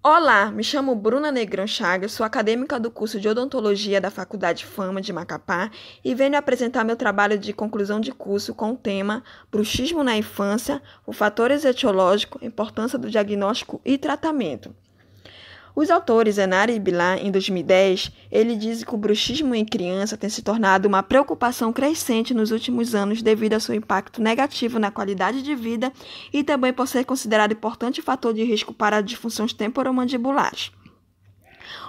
Olá, me chamo Bruna Negrão Chagas, sou acadêmica do curso de Odontologia da Faculdade Fama de Macapá e venho apresentar meu trabalho de conclusão de curso com o tema Bruxismo na Infância, o fatores etiológicos, importância do diagnóstico e tratamento. Os autores Enari e Bilar, em 2010, ele diz que o bruxismo em criança tem se tornado uma preocupação crescente nos últimos anos devido ao seu impacto negativo na qualidade de vida e também por ser considerado importante fator de risco para disfunções temporomandibulares.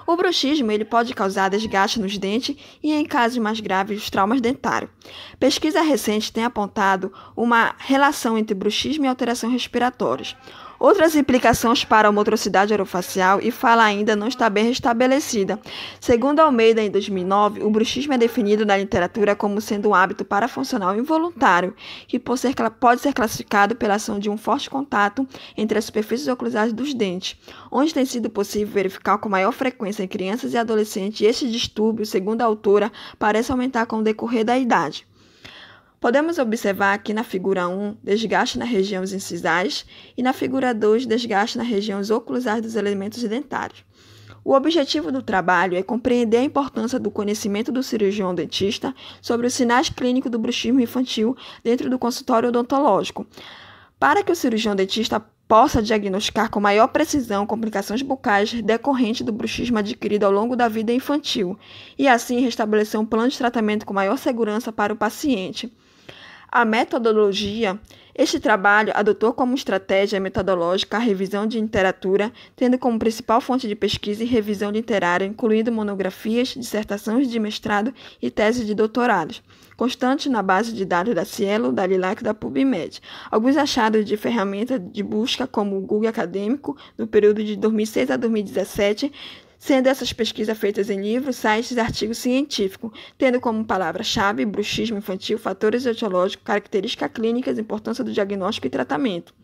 O bruxismo ele pode causar desgaste nos dentes e, em casos mais graves, os traumas dentários. Pesquisa recente tem apontado uma relação entre bruxismo e alterações respiratórias. Outras implicações para a motricidade orofacial e fala ainda não está bem restabelecida. Segundo Almeida, em 2009, o bruxismo é definido na literatura como sendo um hábito parafuncional involuntário, que pode ser classificado pela ação de um forte contato entre as superfícies oclusais dos dentes, onde tem sido possível verificar com maior frequência em crianças e adolescentes. Este distúrbio, segundo a autora, parece aumentar com o decorrer da idade. Podemos observar aqui na figura 1, desgaste nas regiões incisais e na figura 2, desgaste nas regiões oclusais dos elementos dentários. O objetivo do trabalho é compreender a importância do conhecimento do cirurgião dentista sobre os sinais clínicos do bruxismo infantil dentro do consultório odontológico, para que o cirurgião dentista possa diagnosticar com maior precisão complicações bucais decorrentes do bruxismo adquirido ao longo da vida infantil e assim restabelecer um plano de tratamento com maior segurança para o paciente. A metodologia, este trabalho adotou como estratégia metodológica a revisão de literatura, tendo como principal fonte de pesquisa e revisão literária, incluindo monografias, dissertações de mestrado e teses de doutorados, constante na base de dados da Cielo, da Lilac e da PubMed. Alguns achados de ferramenta de busca, como o Google Acadêmico, no período de 2006 a 2017, sendo essas pesquisas feitas em livros, sites e artigos científicos, tendo como palavra-chave bruxismo infantil, fatores etiológicos, características clínicas, importância do diagnóstico e tratamento.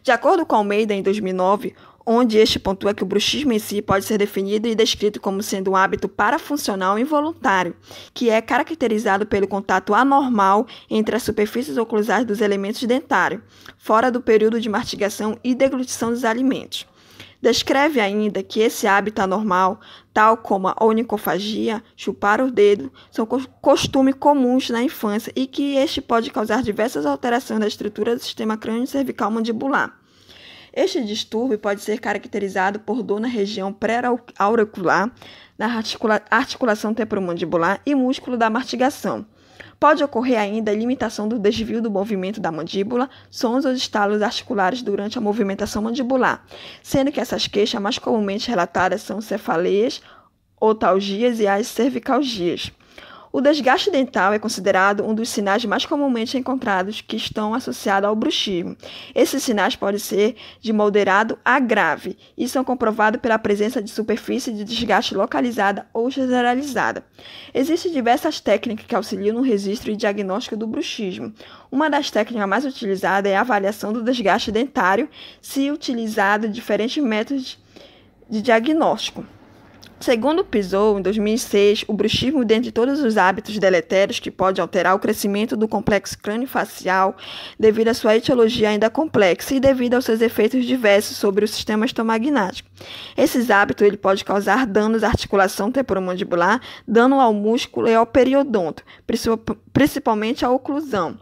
De acordo com Almeida, em 2009, onde este pontua que o bruxismo em si pode ser definido e descrito como sendo um hábito parafuncional involuntário, que é caracterizado pelo contato anormal entre as superfícies oclusais dos elementos dentários, fora do período de mastigação e deglutição dos alimentos. Descreve ainda que esse hábito anormal, tal como a onicofagia, chupar o dedo, são costumes comuns na infância e que este pode causar diversas alterações da estrutura do sistema crânio-cervical mandibular. Este distúrbio pode ser caracterizado por dor na região pré-auricular, na articulação temporomandibular e músculo da mastigação. Pode ocorrer ainda a limitação do desvio do movimento da mandíbula, sons ou estalos articulares durante a movimentação mandibular, sendo que essas queixas mais comumente relatadas são cefaleias, otalgias e as cervicalgias. O desgaste dental é considerado um dos sinais mais comumente encontrados que estão associados ao bruxismo. Esses sinais podem ser de moderado a grave e são comprovados pela presença de superfície de desgaste localizada ou generalizada. Existem diversas técnicas que auxiliam no registro e diagnóstico do bruxismo. Uma das técnicas mais utilizadas é a avaliação do desgaste dentário, se utilizado diferentes métodos de diagnóstico. Segundo Piso, em 2006, o bruxismo, dentre todos os hábitos deletérios que pode alterar o crescimento do complexo crânio-facial devido à sua etiologia ainda complexa e devido aos seus efeitos diversos sobre o sistema estomagnático. Esses hábitos ele pode causar danos à articulação temporomandibular, dano ao músculo e ao periodonto, principalmente à oclusão.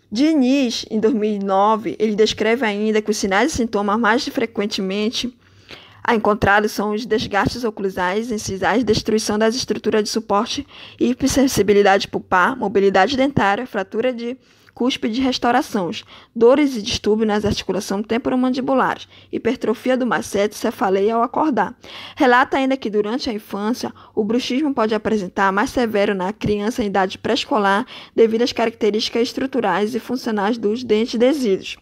Diniz, em 2009, ele descreve ainda que os sinais e sintomas mais frequentemente encontrados são os desgastes oclusais, incisais, destruição das estruturas de suporte, hipersensibilidade pulpar, mobilidade dentária, fratura de cúspide e restaurações, dores e distúrbios nas articulações temporomandibulares, hipertrofia do masseter, cefaleia ao acordar. Relata ainda que durante a infância, o bruxismo pode apresentar mais severo na criança em idade pré-escolar devido às características estruturais e funcionais dos dentes desíduos.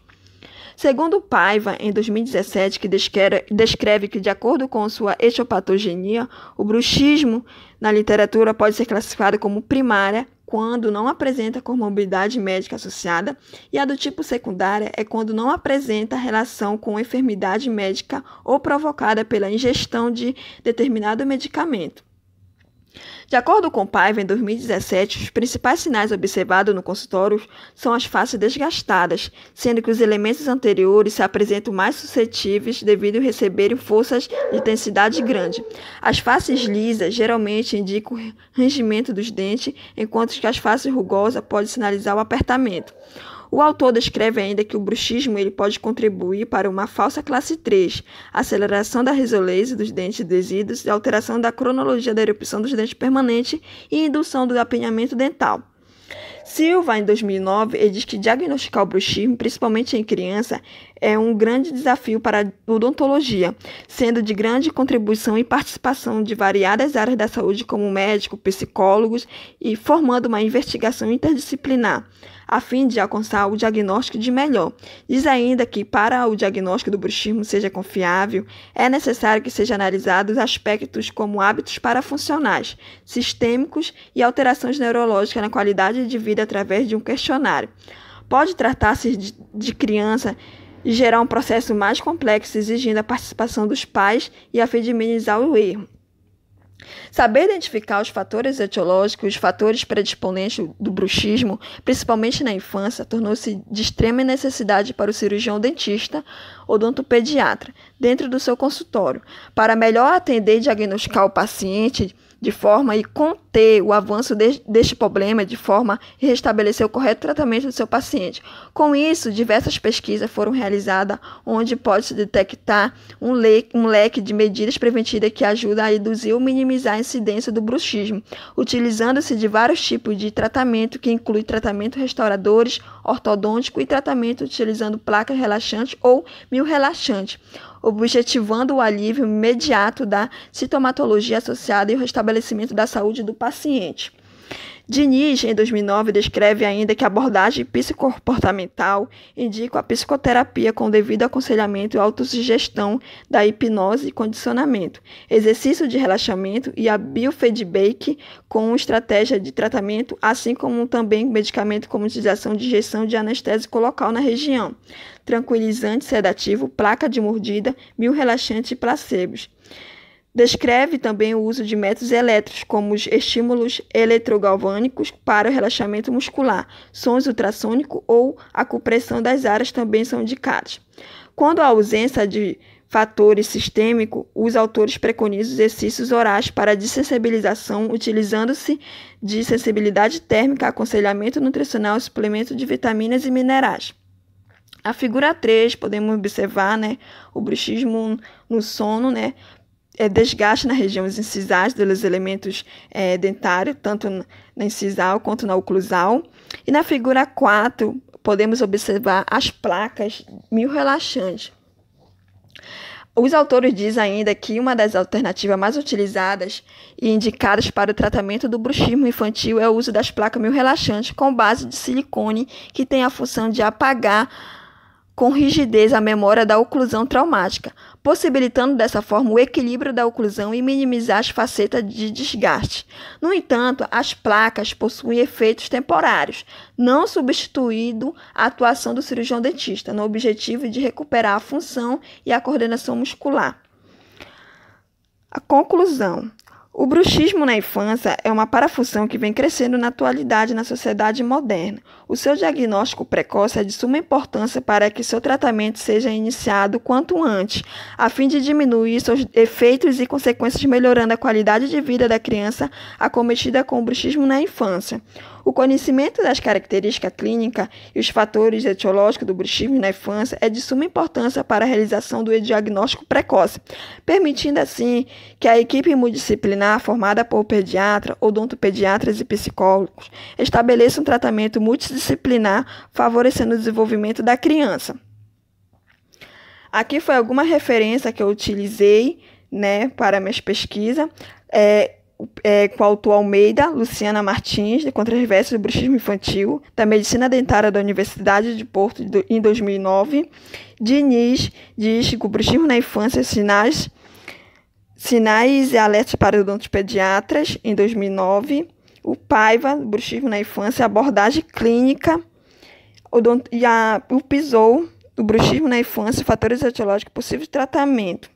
Segundo Paiva, em 2017, que descreve que, de acordo com sua etiopatogenia, o bruxismo na literatura pode ser classificado como primária quando não apresenta comorbidade médica associada e a do tipo secundária é quando não apresenta relação com enfermidade médica ou provocada pela ingestão de determinado medicamento. De acordo com Paiva, em 2017, os principais sinais observados no consultório são as faces desgastadas, sendo que os elementos anteriores se apresentam mais suscetíveis devido a receberem forças de intensidade grande. As faces lisas geralmente indicam o rangimento dos dentes, enquanto que as faces rugosas podem sinalizar o apertamento. O autor descreve ainda que o bruxismo ele pode contribuir para uma falsa classe 3, aceleração da risolese dos dentes desíduos, alteração da cronologia da erupção dos dentes permanentes e indução do apinhamento dental. Silva, em 2009, ele diz que diagnosticar o bruxismo, principalmente em criança, é um grande desafio para a odontologia, sendo de grande contribuição e participação de variadas áreas da saúde, como médicos, psicólogos, e formando uma investigação interdisciplinar, a fim de alcançar o diagnóstico de melhor. Diz ainda que, para o diagnóstico do bruxismo seja confiável, é necessário que sejam analisados aspectos como hábitos parafuncionais, sistêmicos e alterações neurológicas na qualidade de vida através de um questionário. Pode tratar-se de criança e gerar um processo mais complexo, exigindo a participação dos pais e a fim de minimizar o erro. Saber identificar os fatores etiológicos e os fatores predisponentes do bruxismo, principalmente na infância, tornou-se de extrema necessidade para o cirurgião dentista odontopediatra, dentro do seu consultório, para melhor atender e diagnosticar o paciente de forma a conter o avanço deste problema, de forma a restabelecer o correto tratamento do seu paciente. Com isso, diversas pesquisas foram realizadas, onde pode-se detectar um leque de medidas preventivas que ajudam a reduzir ou minimizar a incidência do bruxismo, utilizando-se de vários tipos de tratamento, que inclui tratamento restauradores, ortodôntico e tratamento utilizando placas relaxantes ou mio-relaxantes, objetivando o alívio imediato da sintomatologia associada e o restabelecimento da saúde do paciente. Diniz, em 2009, descreve ainda que a abordagem psicocomportamental indica a psicoterapia com devido aconselhamento e autossugestão da hipnose e condicionamento, exercício de relaxamento e a biofeedback com estratégia de tratamento, assim como também medicamento como utilização de injeção de anestésico local na região, tranquilizante, sedativo, placa de mordida, mio-relaxante e placebos. Descreve também o uso de métodos elétricos, como os estímulos eletrogalvânicos para o relaxamento muscular, sons ultrassônicos ou acupressão das áreas também são indicados. Quando há ausência de fatores sistêmicos, os autores preconizam exercícios orais para desensibilização, utilizando-se de sensibilidade térmica, aconselhamento nutricional e suplemento de vitaminas e minerais. A figura 3, podemos observar, o bruxismo no sono, desgaste na região incisais dos elementos dentários, tanto na incisal quanto na oclusal. E na figura 4, podemos observar as placas mio-relaxantes. Os autores dizem ainda que uma das alternativas mais utilizadas e indicadas para o tratamento do bruxismo infantil é o uso das placas mio-relaxantes com base de silicone, que tem a função de apagar com rigidez a memória da oclusão traumática, possibilitando dessa forma o equilíbrio da oclusão e minimizar as facetas de desgaste. No entanto, as placas possuem efeitos temporários, não substituindo a atuação do cirurgião dentista, no objetivo de recuperar a função e a coordenação muscular. A conclusão. O bruxismo na infância é uma parafunção que vem crescendo na atualidade na sociedade moderna. O seu diagnóstico precoce é de suma importância para que seu tratamento seja iniciado quanto antes, a fim de diminuir seus efeitos e consequências, melhorando a qualidade de vida da criança acometida com o bruxismo na infância. O conhecimento das características clínicas e os fatores etiológicos do bruxismo na infância é de suma importância para a realização do diagnóstico precoce, permitindo assim que a equipe multidisciplinar formada por pediatras, odontopediatras e psicólogos estabeleça um tratamento multidisciplinar, favorecendo o desenvolvimento da criança. Aqui foi alguma referência que eu utilizei, para minhas pesquisas. Com o autor Almeida, Luciana Martins, de Controversia do Bruxismo Infantil, da Medicina Dentária da Universidade de Porto, em 2009. Diniz diz que o bruxismo na infância, sinais e alertas para odontopediatras, em 2009. O Paiva, bruxismo na infância, abordagem clínica. O Pisou, do bruxismo na infância, fatores etiológicos, possível tratamento.